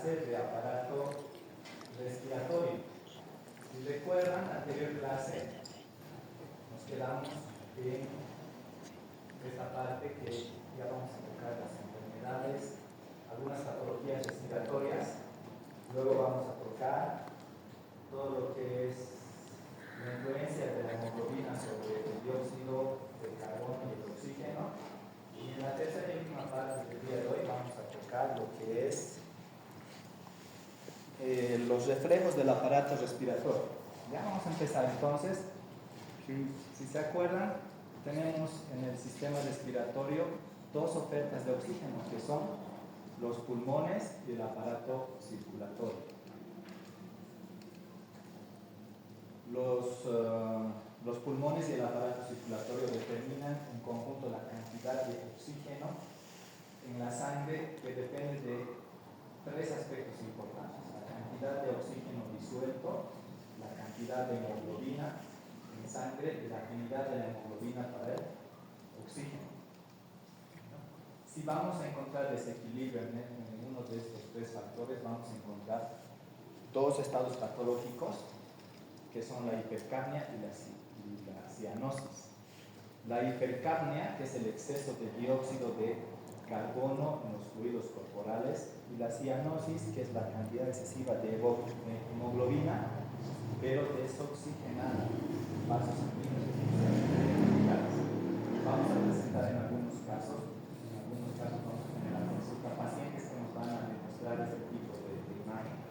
clase de aparato respiratorio. Si recuerdan, la anterior clase nos quedamos en esta parte que ya vamos a tocar las enfermedades, algunas patologías respiratorias. Luego vamos a tocar todo lo que es la influencia de la hemoglobina sobre el dióxido de carbono y el oxígeno. Y en la tercera y última parte del día de hoy vamos a tocar lo que es los reflejos del aparato respiratorio. Ya vamos a empezar entonces. Si se acuerdan, tenemos en el sistema respiratorio dos ofertas de oxígeno, que son los pulmones y el aparato circulatorio. Los pulmones y el aparato circulatorio determinan en conjunto la cantidad de oxígeno en la sangre, que depende de tres aspectos importantes: la cantidad de oxígeno disuelto, la cantidad de hemoglobina en sangre y la afinidad de la hemoglobina para el oxígeno. Si vamos a encontrar desequilibrio en uno de estos tres factores, vamos a encontrar dos estados patológicos, que son la hipercapnia y la cianosis. La hipercapnia, que es el exceso de dióxido de carbono en los fluidos corporales, y la cianosis, que es la cantidad excesiva de hemoglobina, pero desoxigenada, vasos sanguíneos. Vamos a presentar en algunos casos vamos a tener la consulta pacientes que nos van a demostrar este tipo de imagen,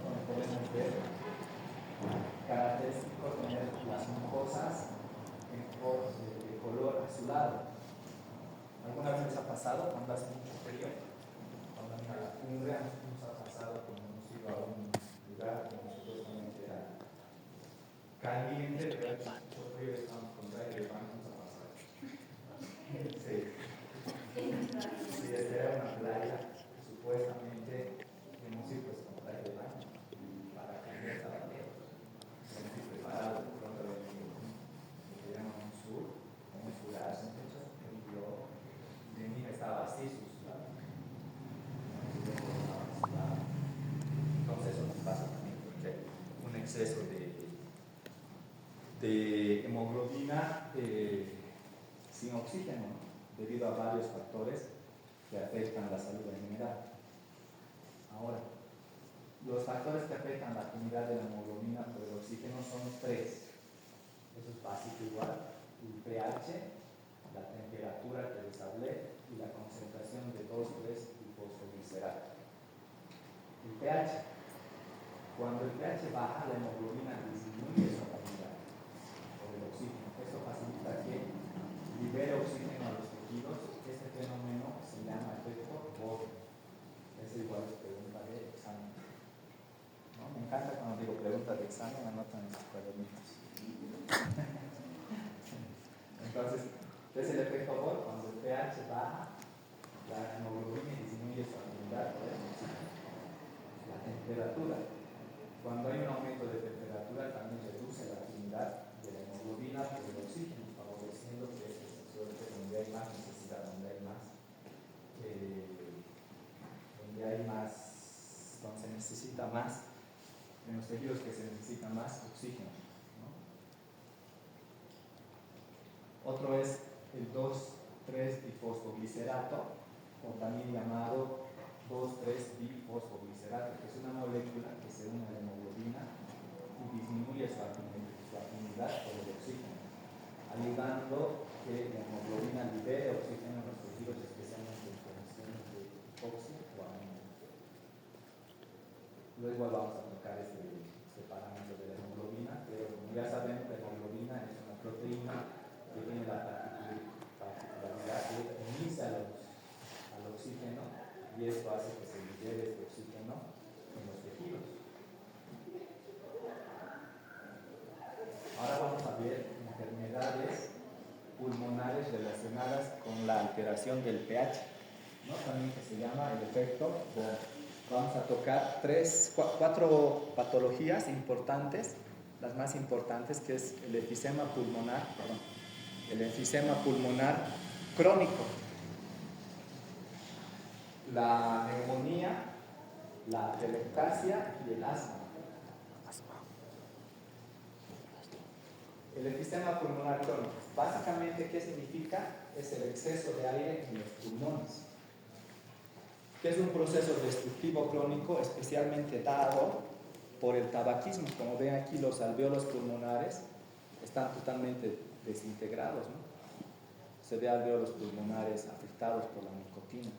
donde podemos ver característico tener las mucosas de color azulado. ¿Alguna vez les ha pasado cuando hace mucho frío? Cuando en la cumbre nos ha pasado cuando hemos ido a un lugar que supuestamente era caliente, pero hace mucho frío, estamos con aire y vamos a pasar. Sí. Si era una playa, supuestamente hemos ido pues con traje de baño para cambiar zapateros. Hemos ido preparados de pronto de que llaman un sur, un furar, un techo, y yo de mí estaba así susurrado. Entonces eso nos pasa también porque un exceso de hemoglobina sin oxígeno, ¿no? Debido a varios factores que afectan la salud en general. Ahora, los factores que afectan la afinidad de la hemoglobina por el oxígeno son tres. Eso es básico igual: el pH, la temperatura que les hablé y la concentración de 2,3-fosfoglicerato. El pH. Cuando el pH baja, la hemoglobina disminuye su afinidad por el oxígeno. Esto facilita que libere oxígeno a los tejidos. Este fenómeno se llama efecto Bohr. Es igual es pregunta de examen, ¿no? Me encanta cuando digo pregunta de examen, anotan en sus cuadernitos. Entonces, es el efecto Bohr. Cuando el pH baja, la hemoglobina disminuye su afinidad por el oxígeno. La temperatura. Cuando hay un aumento de temperatura, también reduce la afinidad de la hemoglobina por el oxígeno, favoreciendo que este se suelte donde hay más necesidad, donde se necesita más, en los tejidos que se necesita más oxígeno, ¿no? Otro es el 2,3-difosfoglicerato, o también llamado 2,3-difosfoglicerato, que es una molécula que se une a la hemoglobina y disminuye su afinidad por el oxígeno, ayudando que la hemoglobina libere oxígeno en los tejidos, especialmente en condiciones de hipoxia o anemia. Luego vamos a tocar este parámetro de la hemoglobina, pero como ya sabemos, la hemoglobina es una proteína que tiene la particularidad de unirse al oxígeno, y esto hace que se libere este oxígeno en los tejidos. Ahora vamos a ver enfermedades pulmonares relacionadas con la alteración del pH, ¿no? También que se llama el efecto Bohr. Vamos a tocar cuatro patologías importantes, las más importantes, que es el enfisema pulmonar crónico, la neumonía la atelectasia y el asma. El enfisema pulmonar crónico, básicamente, ¿qué significa? Es el exceso de aire en los pulmones, que es un proceso destructivo crónico especialmente dado por el tabaquismo. Como ven aquí, los alvéolos pulmonares están totalmente desintegrados, ¿no? Se ve alvéolos pulmonares afectados por la nicotina.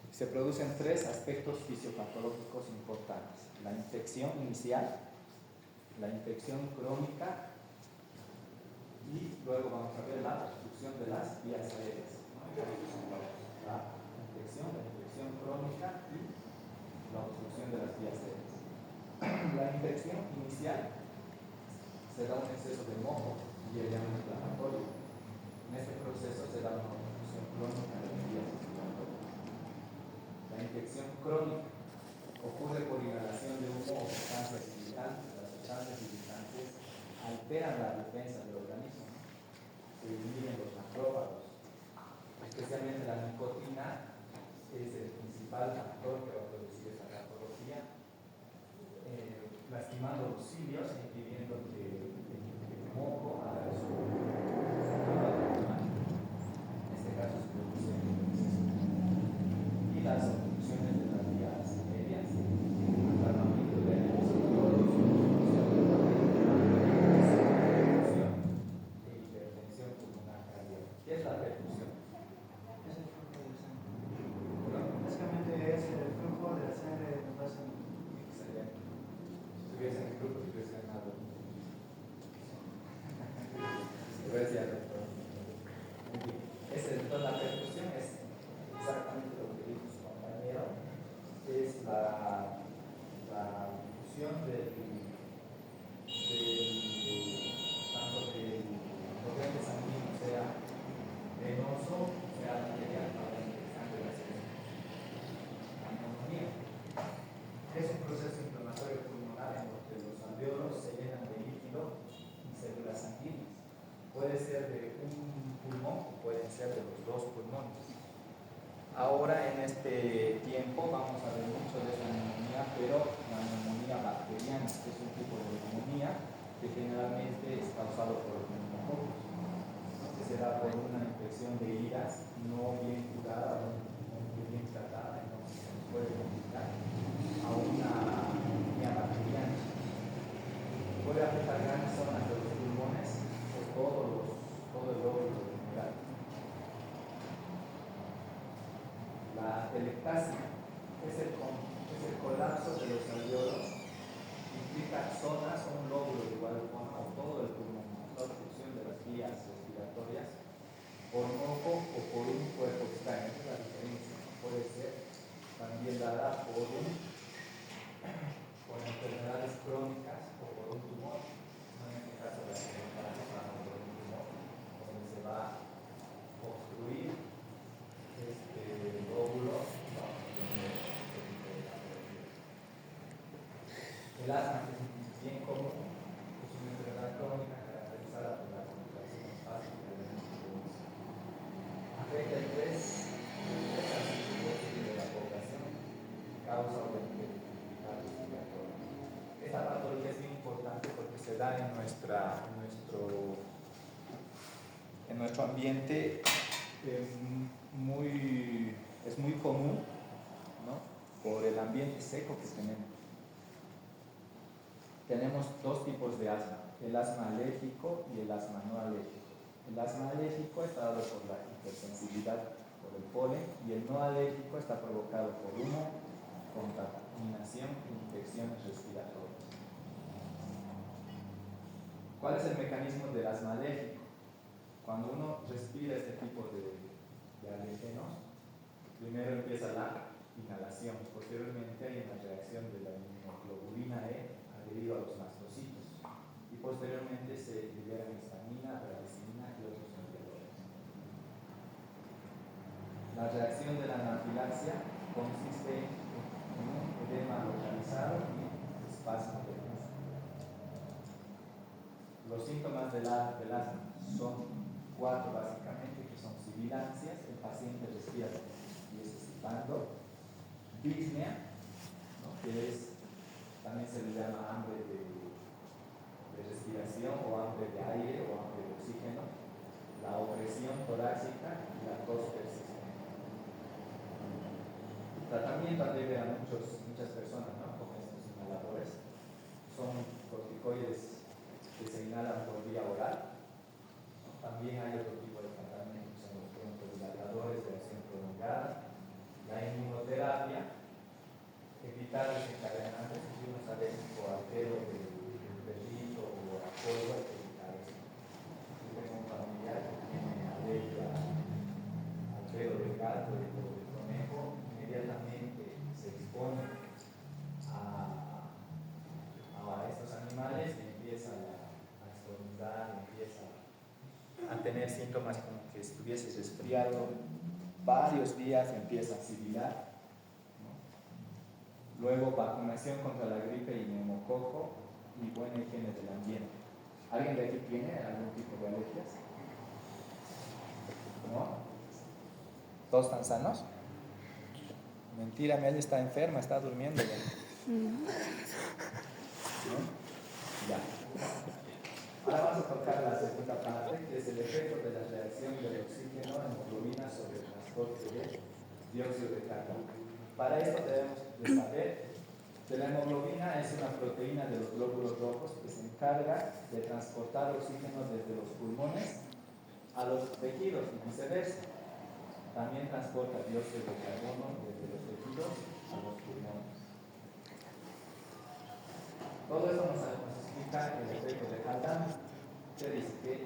Se producen tres aspectos fisiopatológicos importantes: la infección inicial, la infección crónica y luego vamos a ver la obstrucción de las vías aéreas, ¿no? La infección crónica y la obstrucción de las vías aéreas. La infección inicial se da un exceso de moco y el inflamatorio. En este proceso se da una obstrucción crónica de las vías respiratorias. La infección crónica ocurre por inhalación de humo o sustancias irritantes. Las sustancias irritantes alteran la defensa del organismo, ¿no? Se dividen los macrófagos. Especialmente la nicotina es el principal factor que va a producir esa patología, lastimando los cilios e impidiendo que el moco haga su trabajo. En este caso se produce el exceso. Y las obstrucciones de las vías aéreas, atrapamiento de aéreos e hipertensión pulmonar cardíaca. ¿Qué es la perfusión? Es el flujo de sangre. Básicamente es el flujo de la sangre de los vasos. Excelente. Si estuviese en el grupo, estuviese ganado. Gracias, doctor. Muy bien. Entonces, la perfusión es exactamente lo que dijo su compañero, es la difusión tanto del torrente sanguíneo, sea venoso, sea arterial, para el sangre de la la neumonía. Es un proceso inflamatorio pulmonar en el que los alvéolos se llenan de líquido y células sanguíneas. Puede ser de un pulmón o pueden ser de los dos pulmones. Ahora, en este tiempo, vamos a ver mucho de esta neumonía, pero la neumonía bacteriana, que es un tipo de neumonía que generalmente es causado por los neumococos, ¿no? Que se da por una infección de heridas no bien curada o no bien tratada, entonces se nos puede complicar a una neumonía bacteriana. Puede afectar grandes zonas de los pulmones o todo el lóbulo general. La atelectasia es el colapso de los alvéolos, implica zonas o un lóbulo de igual forma o todo el pulmón, la obstrucción de las vías respiratorias por moco o por un cuerpo extraño. Esa es la diferencia. Puede ser también dada por enfermedades crónicas o por un tumor, no en este caso la atelectasia, por un tumor, donde se va a obstruir lóbulo. El asma, que es bien común, es una enfermedad crónica caracterizada por la contracción espástica de la musculatura. Afecta el 3 al 5% de la población, causa obviamente dificultad respiratoria. Esta patología es bien importante porque se da en nuestro ambiente, es muy común, ¿no? Por el ambiente seco que tenemos. Tenemos dos tipos de asma, el asma alérgico y el asma no alérgico. El asma alérgico está dado por la hipersensibilidad por el polen y el no alérgico está provocado por humo, contaminación e infecciones respiratorias. ¿Cuál es el mecanismo del asma alérgico? Cuando uno respira este tipo de alergenos, primero empieza la inhalación, posteriormente hay una reacción de la inmunoglobulina E adherido a los mastocitos y posteriormente se liberan histamina, bradicina y otros mediadores. La reacción de la anafilaxia consiste en un edema localizado y espasmo del músculo. Los síntomas del asma son 4 básicamente, que son sibilancias, el paciente respira necesitando, disnea, ¿no? Que también se le llama hambre de respiración o hambre de aire o hambre de oxígeno, la opresión torácica y la tos persistente. El tratamiento adhiere a muchas personas, ¿no? Con estos inhaladores. Son corticoides que se inhalan por vía oral, ¿no? También hay otro tipo de tratamientos, son los broncodilatadores de acción prolongada, la inmunoterapia, evitar desencadenantes, si uno sabe o altero del perrito o apoyo, hay que evitar eso. Si tengo un familiar que tiene alergia al pelo del gato y del conejo, inmediatamente se expone a estos animales y empieza a estornudar, empieza a tener síntomas como que estuviese resfriado varios días, empieza a sibilar. Luego, vacunación contra la gripe y neumococo y buena higiene del ambiente. ¿Alguien de aquí tiene algún tipo de alergias? ¿No? ¿Todos están sanos? Mentira, Mel está enferma, está durmiendo ya. ¿No? Ya. Ahora vamos a tocar la segunda parte, que es el efecto de la reacción del oxígeno en hemoglobina sobre el transporte de dióxido de carbono. Para esto debemos de saber que la hemoglobina es una proteína de los glóbulos rojos que se encarga de transportar oxígeno desde los pulmones a los tejidos y viceversa. También transporta dióxido de carbono desde los tejidos a los pulmones. Todo eso nos explica el efecto de Haldane, que dice que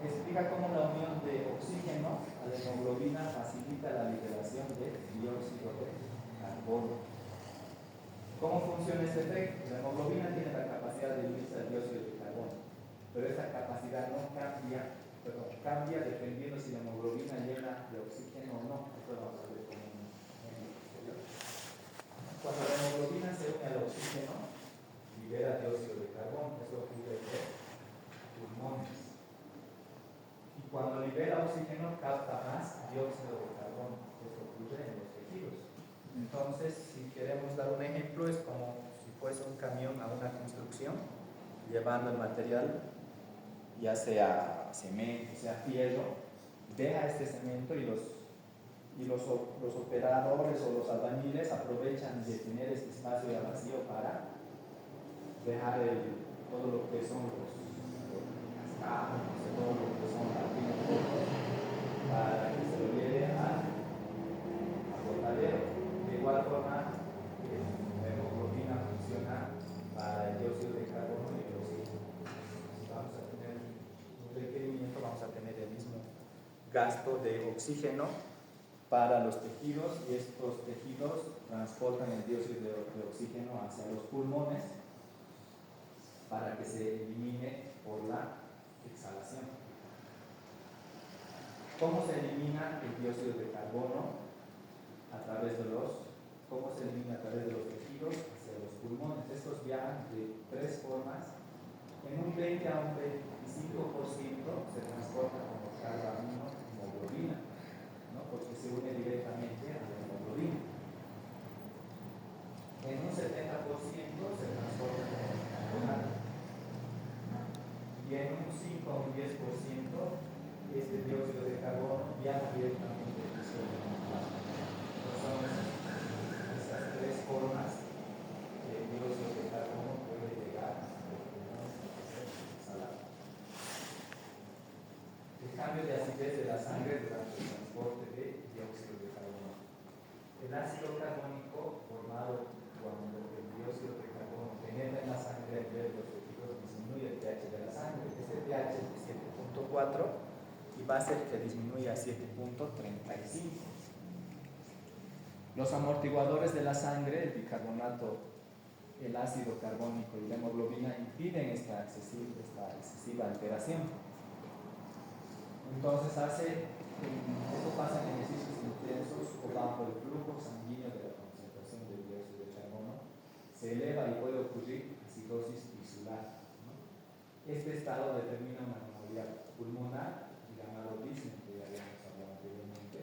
explica cómo la unión de oxígeno a la hemoglobina facilita la liberación de dióxido de carbono. ¿Cómo funciona este efecto? La hemoglobina tiene la capacidad de unirse al dióxido de carbono, pero esta capacidad no cambia, cambia dependiendo si la hemoglobina llena de oxígeno o no. Esto lo vamos a ver como un ejemplo posterior. Cuando la hemoglobina se une al oxígeno, libera dióxido de carbono, eso ocurre en los pulmones. Y cuando libera oxígeno, capta más dióxido de carbono, eso ocurre en los tejidos. Entonces, si queremos dar un ejemplo, es como si fuese un camión a una construcción, llevando el material, ya sea cemento, sea fierro, deja este cemento y los operadores o los albañiles aprovechan de tener este espacio ya vacío para dejar todo lo que son los cascados, todo lo que son los para que se lo lleve al botadero. De igual forma, la hemoglobina funciona para el dióxido de carbono y el oxígeno. Si vamos a tener un requerimiento, vamos a tener el mismo gasto de oxígeno para los tejidos, y estos tejidos transportan el dióxido de oxígeno hacia los pulmones para que se elimine por la exhalación. ¿Cómo se elimina el dióxido de carbono? ¿Cómo se elimina a través de los tejidos hacia los pulmones? Estos viajan de tres formas. En un 20 a un 25% se transporta como carga amino hemoglobina, ¿no? Porque se une directamente a la hemoglobina. En un 70% se transporta como carbonato. Y en un 5 o un 10% este dióxido de carbono viaja directamente al suelo. Son estas tres formas que el dióxido de carbono puede llegar a los pulmones y ser exhalado. El cambio de acidez de la sangre durante el transporte de dióxido de carbono. El ácido carbónico formado cuando el dióxido de carbono penetra en la sangre a nivel de los tejidos disminuye el pH de la sangre. Este pH es de 7.4 y va a hacer que disminuya a 7.35. Los amortiguadores de la sangre, el bicarbonato, el ácido carbónico y la hemoglobina impiden esta excesiva alteración. Entonces esto pasa en ejercicios intensos o bajo el flujo sanguíneo de la concentración de dióxido de carbono, se eleva y puede ocurrir acidosis tisular, ¿no? Este estado determina una neumonía pulmonar, llamado Disney, que ya habíamos hablado anteriormente,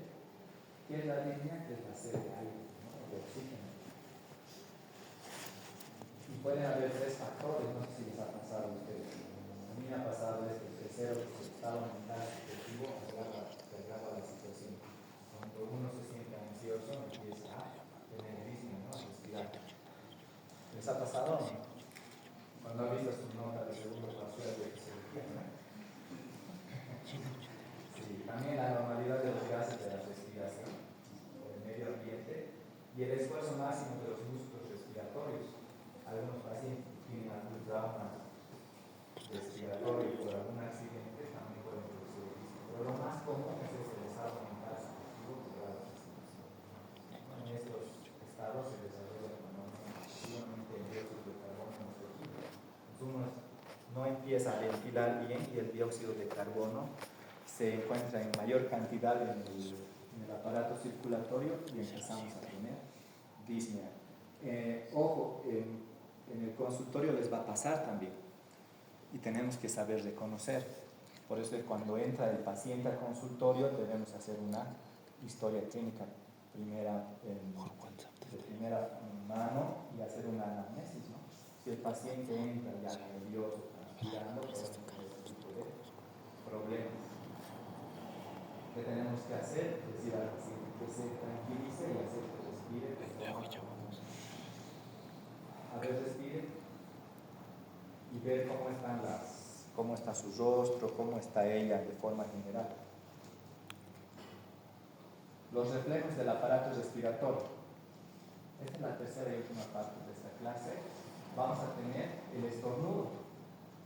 ¿Qué es la disnea? Que es la sed de aire, ¿no? De oxígeno. Y pueden haber tres factores, no sé si les ha pasado a ustedes. A mí me ha pasado esto, el tercero, que su estado mental subjetivo agrava la situación. Cuando uno se siente ansioso, empieza a tener disnea, ¿no? A respirar. ¿Les ha pasado? Cuando ha visto su nota de segundo parcial de fisiología, ¿no? Sí, también la normalidad de los gases de la respiración, el medio ambiente y el esfuerzo máximo de los músculos respiratorios. Algunos pacientes que tienen algún trauma respiratorio por algún accidente también pueden producir disnea. Pero lo más común es el estado mental subjetivo que da la respiración. En estos estados se desarrolla excesivamente el dióxido de carbono en nuestro equipo. Uno no empieza a ventilar bien y el dióxido de carbono se encuentra en mayor cantidad en el aparato circulatorio y empezamos a tener disnea. Ojo, en el consultorio les va a pasar también y tenemos que saber reconocer. Por eso es cuando entra el paciente al consultorio debemos hacer una historia clínica de primera mano y hacer una anamnesis, ¿no? Si el paciente entra ya nervioso, transpirando, podemos tener ese tipo de problemas. ¿Qué tenemos que hacer? Decir al paciente que se tranquilice y hacer que respire. A ver, respire y ver cómo está su rostro, cómo está ella de forma general. Los reflejos del aparato respiratorio. Esta es la tercera y última parte de esta clase. Vamos a tener el estornudo.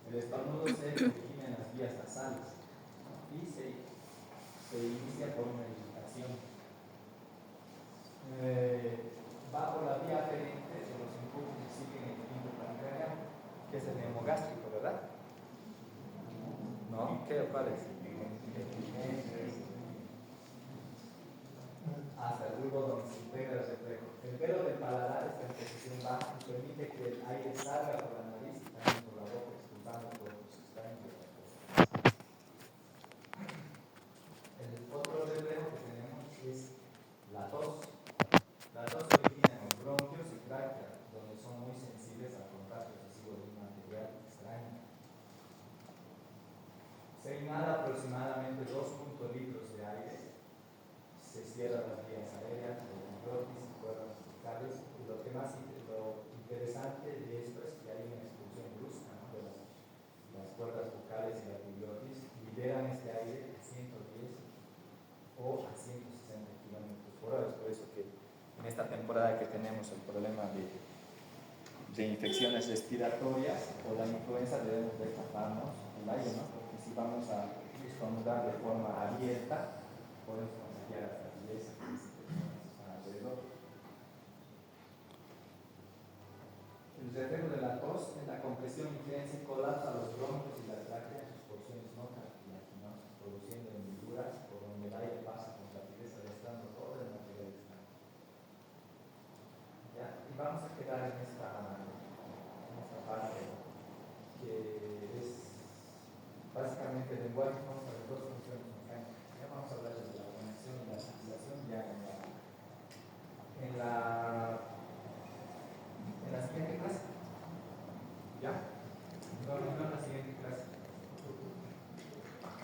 El estornudo se origina en las vías nasales y se inicia por una irritación. Va por la vía aferente de los impulsos que siguen el quinto pancreas, que es el neumogástrico, ¿verdad? ¿No? ¿Qué o cuál es? Hasta el bulbo donde se integra el reflejo. El velo del paladar está en posición baja y permite que el aire salga por la nariz y también por la boca, expulsando por los extraños. El otro reflejo que tenemos es la tos. La tos se origina en los bronquios y tráquea, donde son muy sensibles al contacto excesivo de un material extraño. Se inhala aproximadamente 2 litros de aire. Se cierran las vías aéreas, bronquiotis y cuerdas vocales. Y lo interesante de esto es que hay una expulsión brusca, ¿no? De las cuerdas vocales y la epiglotis. Liberan este aire a 110 o a 160 kilómetros por hora. Es por eso que en esta temporada que tenemos el problema de infecciones respiratorias o la influenza debemos de taparnos el aire, ¿no? Porque si vamos a estornudar de forma abierta, podemos contagiar hasta 10 personas alrededor. El reflejo de la tos es la compresión intensa y colapsa los bronquios y la tráquea